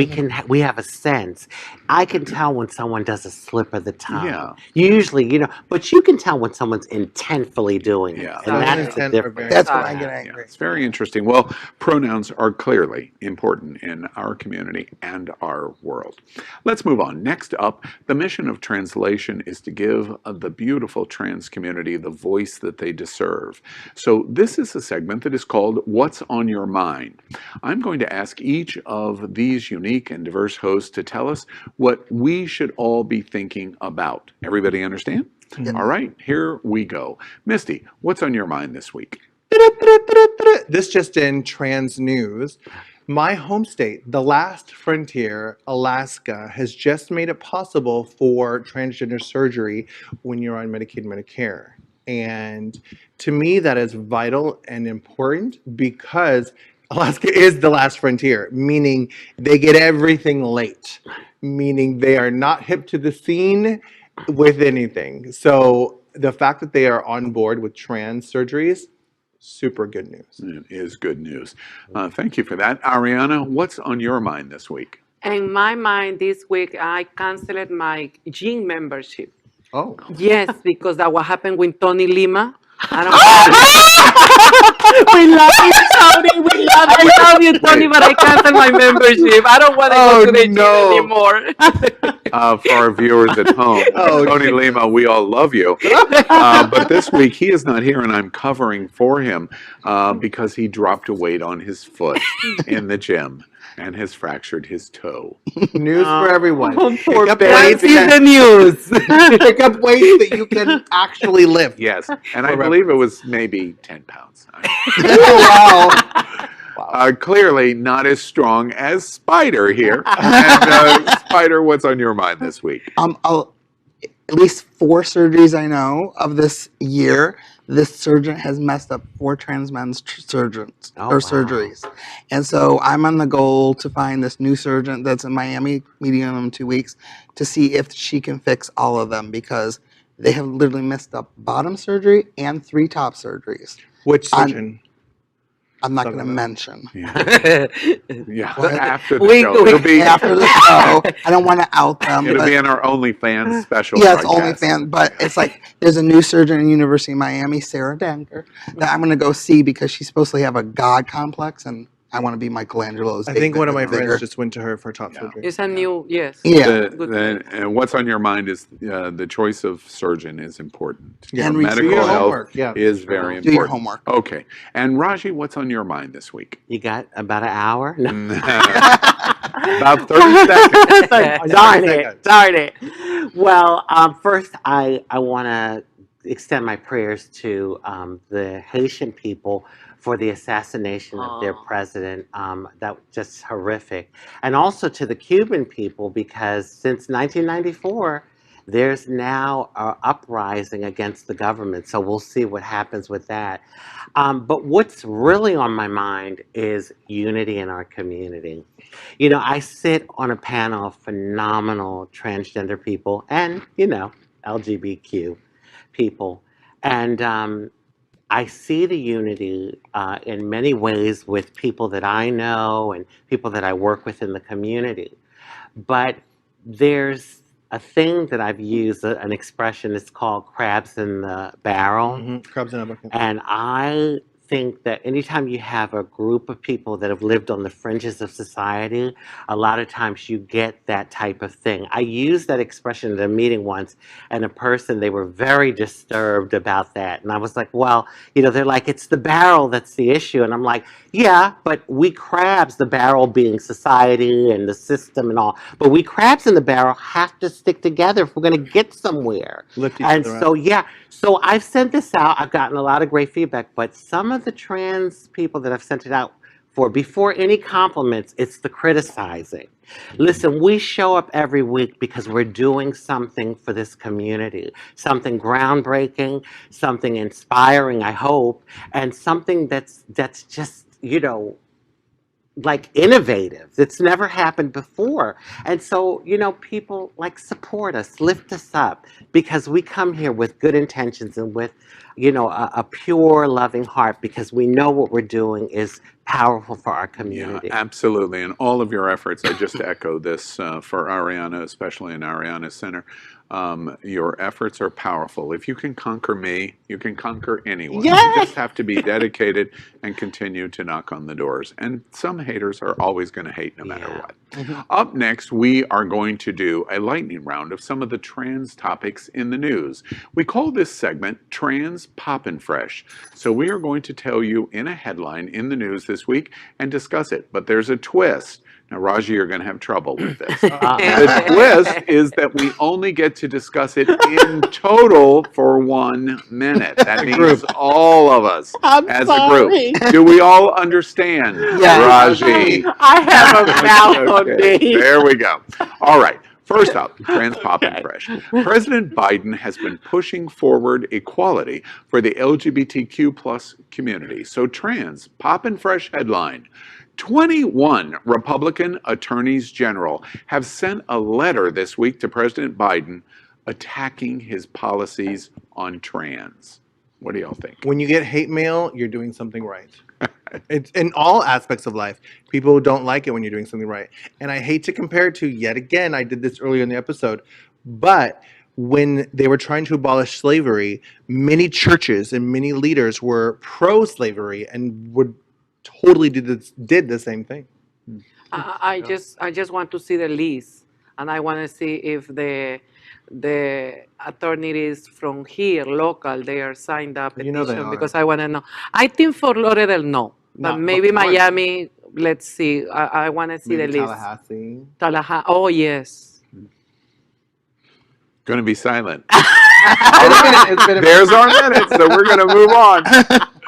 We have a sense. I can tell when someone does a slip of the tongue. Yeah. Usually, but you can tell when someone's intentfully doing it. Yeah. And Tone and that's the intent are difference. very That's when I Exactly. get Yeah, angry. it's very interesting. Well, pronouns are clearly important in our community and our world. Let's move on. Next up, the mission of translation is to give the beautiful trans community the voice that they deserve. So this is a segment that is called What's on Your Mind? I'm going to ask each of these unique and diverse hosts to tell us what we should all be thinking about. Everybody understand? All right, here we go. Misty, what's on your mind this week? This just in trans news. My home state, the last frontier, Alaska, has just made it possible for transgender surgery when you're on Medicaid and Medicare. And to me, that is vital and important because Alaska is the last frontier, meaning they get everything late, meaning they are not hip to the scene with anything. So the fact that they are on board with trans surgeries, super good news. It is good news. Thank you for that. Ariana, what's on your mind this week? In my mind, this week I canceled my gym membership. Oh. Yes, because that what happened with Tony Lima. I We love you, Tony. We love I love you, Tony, but I canceled my membership. I don't want to go to the no. gym anymore. For our viewers at home, Oh, Tony shit. Lima, we all love you. But this week he is not here, and I'm covering for him because he dropped a weight on his foot in the gym and has fractured his toe. News for everyone. Poor Pick up baby. weights That is that- the news. Pick up weights that you can actually lift. Yes, and I For believe it was maybe 10 pounds. Oh, wow. Clearly not as strong as Speyder here. And Speyder, what's on your mind this week? At least 4 surgeries I know of this year. This surgeon has messed up 4 trans men's surgeons Oh, or wow. surgeries, and so I'm on the goal to find this new surgeon that's in Miami, meeting him in 2 weeks, to see if she can fix all of them because they have literally messed up bottom surgery and 3 top surgeries. Which surgeon? I'm not Talk going to about- mention. Yeah, after the We- show. we- It'll be, After the show, I don't want to out them. it'll but- be in our OnlyFans special. Yes, broadcast. OnlyFans, but it's like there's a new surgeon in University of Miami, Sarah Danker, that I'm going to go see because she's supposed to have a god complex, and I want to be Michelangelo's. I think one of my David friends bigger. just went to her for top Yeah. surgery. It's a new, yes. Yeah. And what's on your mind is the choice of surgeon is important. Yeah. And Medical do your health homework. Yeah. is very important. Do your homework. Okay. And Rajee, what's on your mind this week? You got about an hour? No. About 30 seconds. Darn it. Well, first, I want to extend my prayers to the Haitian people for the assassination of their president. That was just horrific. And also to the Cuban people, because since 1994, there's now an uprising against the government. So we'll see what happens with that. But what's really on my mind is unity in our community. You know, I sit on a panel of phenomenal transgender people and, LGBTQ people. And I see the unity in many ways with people that I know and people that I work with in the community. But there's a thing that I've used, an expression, it's called crabs in the barrel. Crabs in a bucket. And I think that anytime you have a group of people that have lived on the fringes of society, a lot of times you get that type of thing. I used that expression at a meeting once, and a person, they were very disturbed about that. And I was like, well, they're like, it's the barrel that's the issue. And I'm like, yeah, but we crabs, the barrel being society and the system and all, but we crabs in the barrel have to stick together if we're going to get somewhere. Lift each And other so, up. yeah, so I've sent this out. I've gotten a lot of great feedback, but some of the trans people that I've sent it out for, before any compliments, it's the criticizing. Listen, we show up every week because we're doing something for this community, something groundbreaking, something inspiring, I hope, and something that's just, like innovative that's never happened before. And so, people like support us, lift us up, because we come here with good intentions and with, a pure, loving heart, because we know what we're doing is powerful for our Yeah, community. absolutely. And all of your efforts, I just echo this for Ariana, especially in Ariana Center. Your efforts are powerful. If you can conquer me, you can conquer anyone. You Yay! just have to be dedicated and continue to knock on the doors. And some haters are always going to hate no matter Yeah. what. Up next, we are going to do a lightning round of some of the trans topics in the news. We call this segment Trans Poppin' Fresh. So we are going to tell you in a headline in the news this week and discuss it. But there's a twist. Now, Rajee, you're going to have trouble with this. The twist is that we only get to discuss it in total for 1 minute. That means all of us I'm as sorry. a group. Do we all understand, Yes. Rajee? I have a mouth on Okay, me. there we go. All right. First up, Trans Poppin' Okay. Fresh. President Biden has been pushing forward equality for the LGBTQ plus community. So Trans Poppin' Fresh headline. 21 Republican attorneys general have sent a letter this week to President Biden attacking his policies on trans. What do y'all think? When you get hate mail, you're doing something right. It's in all aspects of life. People don't like it when you're doing something right. And I hate to compare it to, yet again, I did this earlier in the episode, but when they were trying to abolish slavery, many churches and many leaders were pro-slavery and would totally did the same thing. I just want to see the list, and I want to see if the attorneys from here, local, they are signed up You know they petition, are. because I want to know. I think Fort Lauderdale, no, but No, maybe of course. Miami. Let's see. I want to see Maybe the list. Tallahassee. Tallahassee. Oh yes. Going to be silent. It's been a There's our minute, so we're going to move on.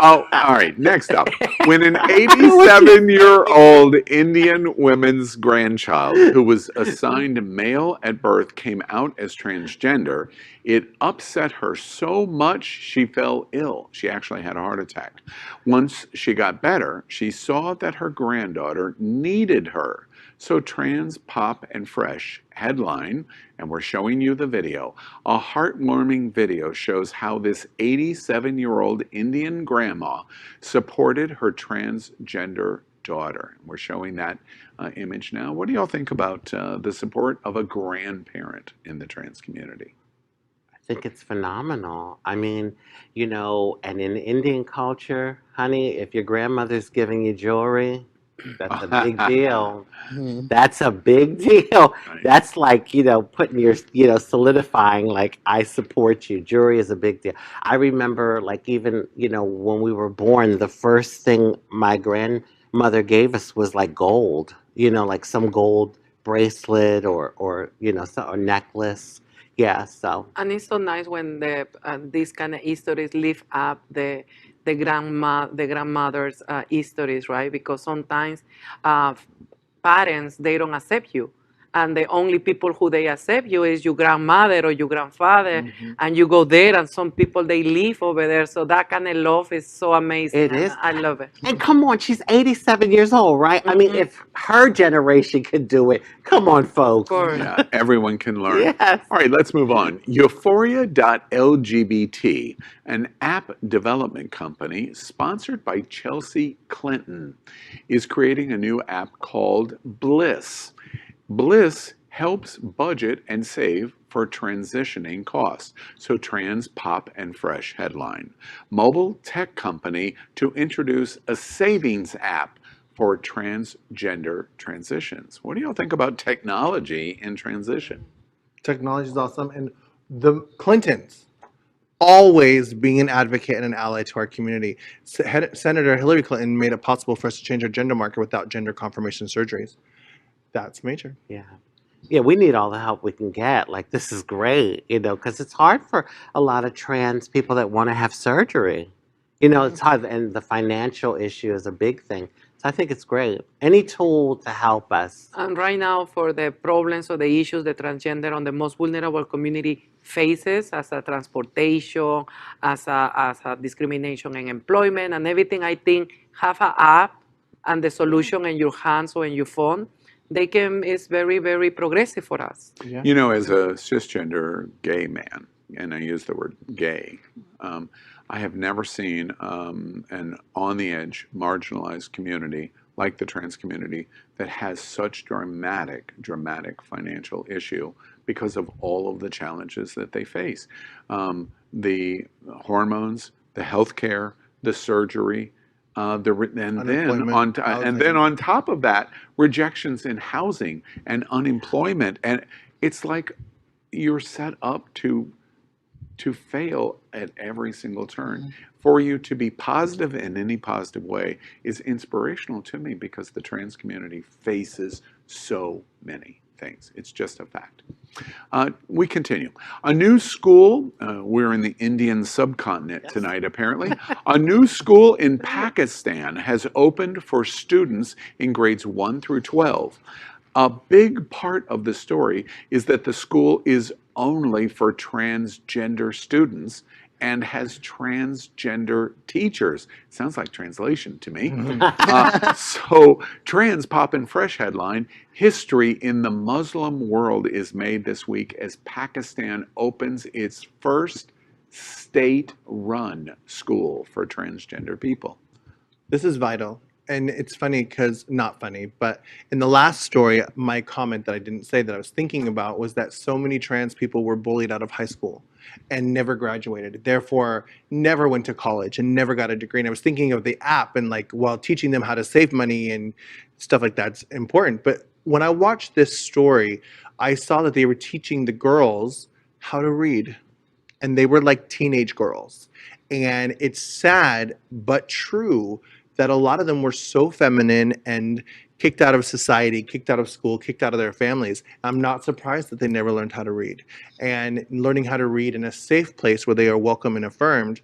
Oh, all right. Next up, when an 87-year-old Indian woman's grandchild who was assigned male at birth came out as transgender, it upset her so much she fell ill. She actually had a heart attack. Once she got better, she saw that her granddaughter needed her. So Trans Pop and Fresh headline, and we're showing you the video. A heartwarming video shows how this 87-year-old Indian grandma supported her transgender daughter. We're showing that image now. What do y'all think about the support of a grandparent in the trans community? I think it's phenomenal. I mean, and in Indian culture, honey, if your grandmother's giving you jewelry, that's a big deal. That's a big deal. Right. That's like, putting your, solidifying, like, I support you. Jewelry is a big deal. I remember, like, even, when we were born, the first thing my grandmother gave us was like gold, like some gold bracelet or a necklace. Yeah, so. And it's so nice when these kind of histories lift up the grandmother's histories, right? Because sometimes parents, they don't accept you, and the only people who they accept you is your grandmother or your grandfather, Mm-hmm. and you go there, and some people they live over there. So that kind of love is so amazing. It And is. I love it. And come on, she's 87 years old, right? I mean, if her generation could do it, come on, Of folks. course. Yeah, everyone can learn. Yes. All right, let's move on. Euphoria.lgbt, an app development company sponsored by Chelsea Clinton, is creating a new app called Bliss. Bliss helps budget and save for transitioning costs. So trans, pop, and fresh headline. Mobile tech company to introduce a savings app for transgender transitions. What do y'all think about technology in transition? Technology is awesome, and the Clintons always being an advocate and an ally to our community. Senator Hillary Clinton made it possible for us to change our gender marker without gender confirmation surgeries. That's major. Yeah. Yeah, we need all the help we can get. Like, this is great, because it's hard for a lot of trans people that want to have surgery. It's hard, and the financial issue is a big thing. So I think it's great. Any tool to help us. And right now, for the problems or the issues the transgender on the most vulnerable community faces, as a transportation, as a discrimination in employment and everything, I think have an app and the solution in your hands or in your phone, is very, very progressive for us. Yeah. You know, as a cisgender gay man, and I use the word gay, I have never seen an on-the-edge, marginalized community like the trans community that has such dramatic financial issue because of all of the challenges that they face. The hormones, the healthcare, the surgery, and then on top of that, rejections in housing and unemployment, and it's like you're set up to fail at every single turn. For you to be positive in any positive way is inspirational to me because the trans community faces so many things. It's just a fact. We continue. A new school, we're in the Indian subcontinent tonight apparently. A new school in Pakistan has opened for students in grades 1 through 12. A big part of the story is that the school is only for transgender students and has transgender teachers. Sounds like translation to me. So, Trans Pop and Fresh headline, history in the Muslim world is made this week as Pakistan opens its first state-run school for transgender people. This is vital. And it's funny because, not funny, but in the last story, my comment that I didn't say that I was thinking about was that so many trans people were bullied out of high school and never graduated, therefore never went to college and never got a degree. And I was thinking of the app and like, while teaching them how to save money and stuff like that's important. But when I watched this story, I saw that they were teaching the girls how to read. And they were like teenage girls. And it's sad, but true that a lot of them were so feminine and kicked out of society, kicked out of school, kicked out of their families. I'm not surprised that they never learned how to read. And learning how to read in a safe place where they are welcome and affirmed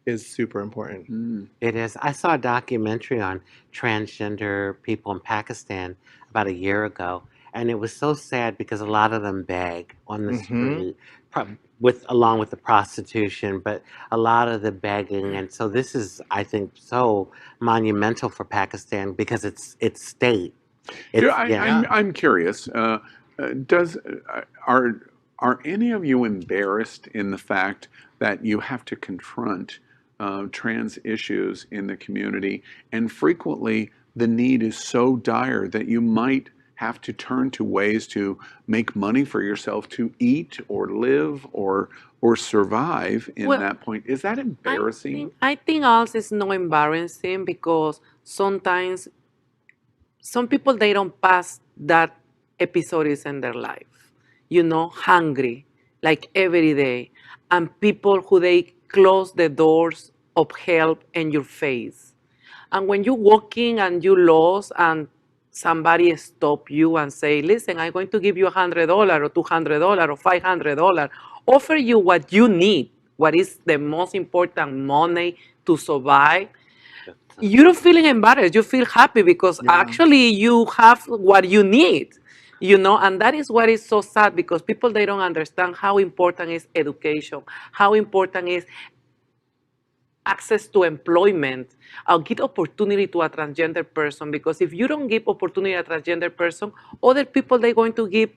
is super important. It is. I saw a documentary on transgender people in Pakistan about a year ago, and it was so sad because a lot of them beg on the street, along with the prostitution, but a lot of the begging. And so this is, I think, so monumental for Pakistan because it's state. I'm curious. Are any of you embarrassed in the fact that you have to confront trans issues in the community, and frequently the need is so dire that you might have to turn to ways to make money for yourself to eat or live or survive in that point? Is that embarrassing? I think also it's not embarrassing because sometimes some people they don't pass that episodes in their life, hungry like every day, and people who they close the doors of help in your face. And when you walking and you lost and somebody stop you and say, listen, I'm going to give you $100 or $200 or $500, offer you what you need, what is the most important money to survive, you don't feel embarrassed. You feel happy because actually you have what you need. You know, and that is what is so sad because people they don't understand how important is education, how important is access to employment, give opportunity to a transgender person. Because if you don't give opportunity to a transgender person, other people they're going to give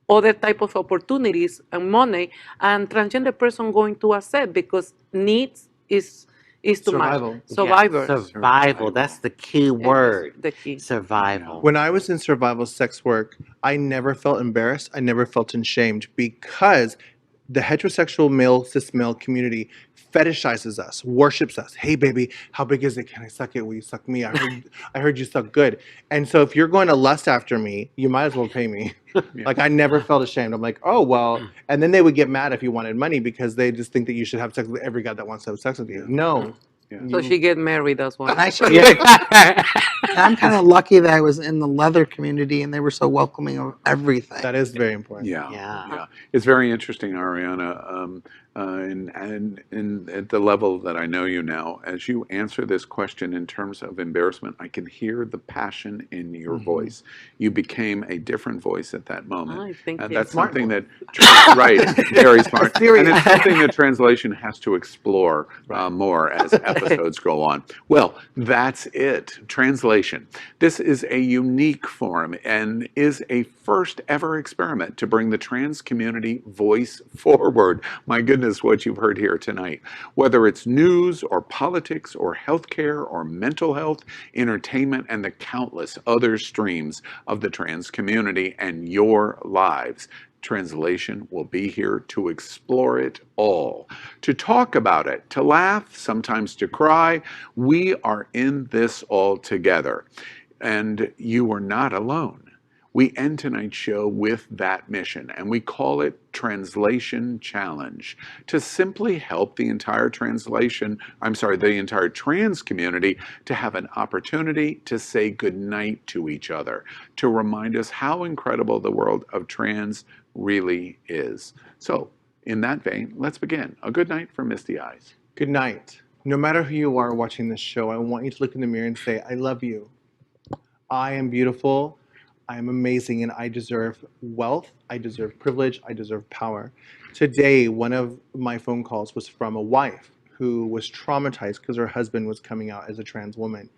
other type of opportunities and money, and transgender person going to accept because needs is too much. Survival. Yeah, Survivors. survival. That's the key word. The key. Survival. When I was in survival sex work, I never felt embarrassed. I never felt ashamed because the heterosexual male, cis male community fetishizes us, worships us. Hey, baby, how big is it? Can I suck it? Will you suck me? I heard you suck good. And so if you're going to lust after me, you might as well pay me. Like I never felt ashamed. I'm like, oh, well. And then they would get mad if you wanted money because they just think that you should have sex with every guy that wants to have sex with you. No. So she get married, that's why. And I should, Yeah. I'm kind of lucky that I was in the leather community and they were so welcoming of everything. That is very important. Yeah, Yeah. yeah. It's very interesting, Ariana, and at the level that I know you now, as you answer this question in terms of embarrassment, I can hear the passion in your voice. You became a different voice at that moment. I think And yes. that's something that, right, very smart. And it's something that translation has to explore more as episodes go on. Well, that's it. Translation. This is a unique forum and is a first ever experiment to bring the trans community voice forward. My goodness, what you've heard here tonight. Whether it's news or politics or healthcare or mental health, entertainment, and the countless other streams of the trans community and your lives. Translation will be here to explore it all, to talk about it, to laugh, sometimes to cry. We are in this all together, and you are not alone. We end tonight's show with that mission, and we call it Translation Challenge, to simply help the entire the entire trans community to have an opportunity to say goodnight to each other, to remind us how incredible the world of trans really is. So, in that vein, let's begin. A good night from Misty Eyez. Good night. No matter who you are watching this show, I want you to look in the mirror and say, I love you. I am beautiful. I am amazing, and I deserve wealth. I deserve privilege. I deserve power. Today, one of my phone calls was from a wife who was traumatized because her husband was coming out as a trans woman.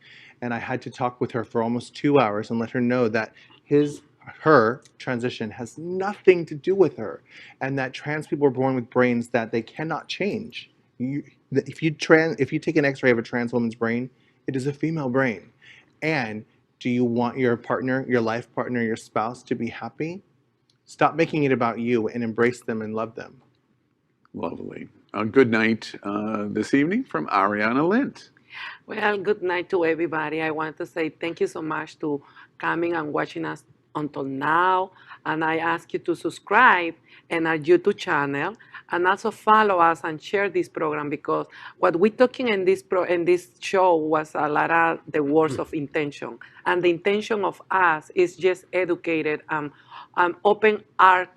And I had to talk with her for almost 2 hours and let her know that her transition has nothing to do with her, and that trans people are born with brains that they cannot change. If you take an X-ray of a trans woman's brain, it is a female brain. And do you want your partner, your life partner, your spouse to be happy? Stop making it about you and embrace them and love them. Lovely. A good night this evening from Ariana Lint. Well, good night to everybody. I want to say thank you so much to coming and watching us until now. And I ask you to subscribe in our YouTube channel and also follow us and share this program, because what we're talking in this show was a lot of the words of intention. And the intention of us is just educated and open our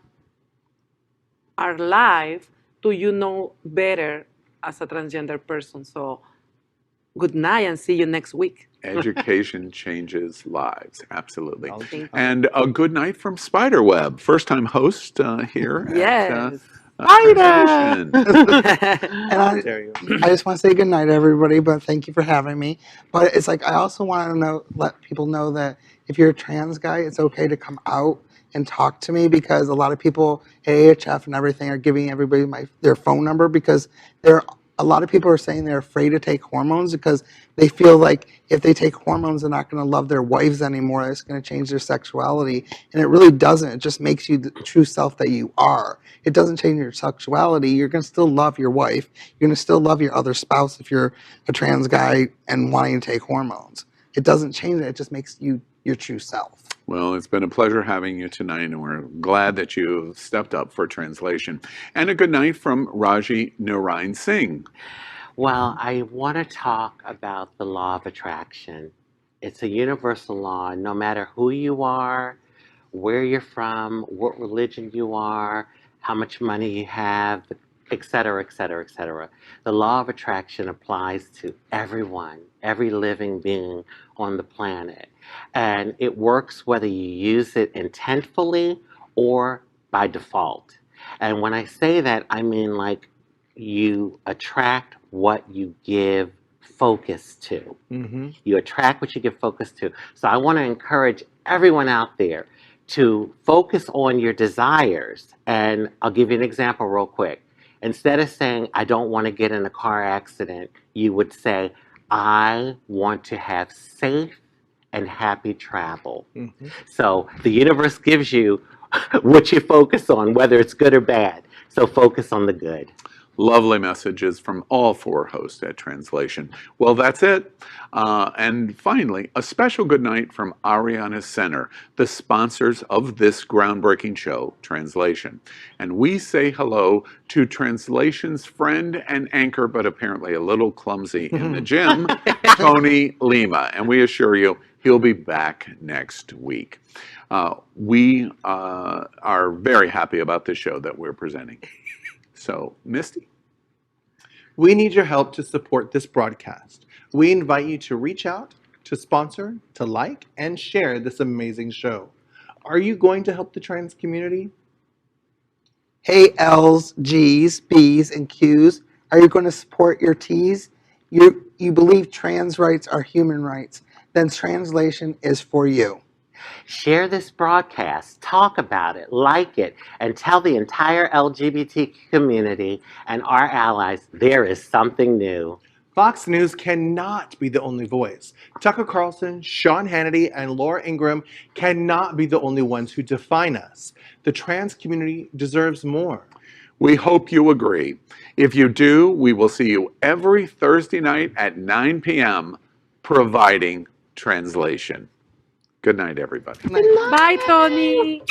life to better as a transgender person. So good night and see you next week. Education changes lives, absolutely. Thank you. And a good night from Speyder Webb, first-time host here Yes. at Translation. And Dare you. I just want to say good night, everybody, but thank you for having me. But it's like, I also want to let people know that if you're a trans guy, it's okay to come out and talk to me, because a lot of people at AHF and everything are giving everybody their phone number, because a lot of people are saying they're afraid to take hormones because they feel like if they take hormones, they're not going to love their wives anymore. It's going to change their sexuality. And it really doesn't. It just makes you the true self that you are. It doesn't change your sexuality. You're going to still love your wife. You're going to still love your other spouse if you're a trans guy and wanting to take hormones. It doesn't change it. It just makes you your true self. Well, it's been a pleasure having you tonight, and we're glad that you stepped up for translation. And a good night from Rajee Narinesingh. Well, I want to talk about the law of attraction. It's a universal law. No matter who you are, where you're from, what religion you are, how much money you have, et cetera, et cetera, et cetera. The law of attraction applies to everyone, every living being on the planet. And it works whether you use it intentfully or by default. And when I say that, I mean like you attract what you give focus to. Mm-hmm. You attract what you give focus to. So I want to encourage everyone out there to focus on your desires. And I'll give you an example real quick. Instead of saying, I don't want to get in a car accident, you would say, I want to have safe and happy travel. Mm-hmm. So the universe gives you what you focus on, whether it's good or bad. So focus on the good. Lovely messages from all four hosts at Translation. Well, that's it. And finally, a special good night from Ariana Center, the sponsors of this groundbreaking show, Translation. And we say hello to Translation's friend and anchor, but apparently a little clumsy in the gym, Tony Lima. And we assure you, he'll be back next week. We are very happy about the show that we're presenting. So, Misty? We need your help to support this broadcast. We invite you to reach out, to sponsor, to like, and share this amazing show. Are you going to help the trans community? Hey, L's, G's, B's, and Q's, are you going to support your T's? You believe trans rights are human rights. Then Translation is for you. Share this broadcast, talk about it, like it, and tell the entire LGBT community and our allies there is something new. Fox News cannot be the only voice. Tucker Carlson, Sean Hannity, and Laura Ingraham cannot be the only ones who define us. The trans community deserves more. We hope you agree. If you do, we will see you every Thursday night at 9 p.m. providing translation. Good night, everybody. Bye, Tony.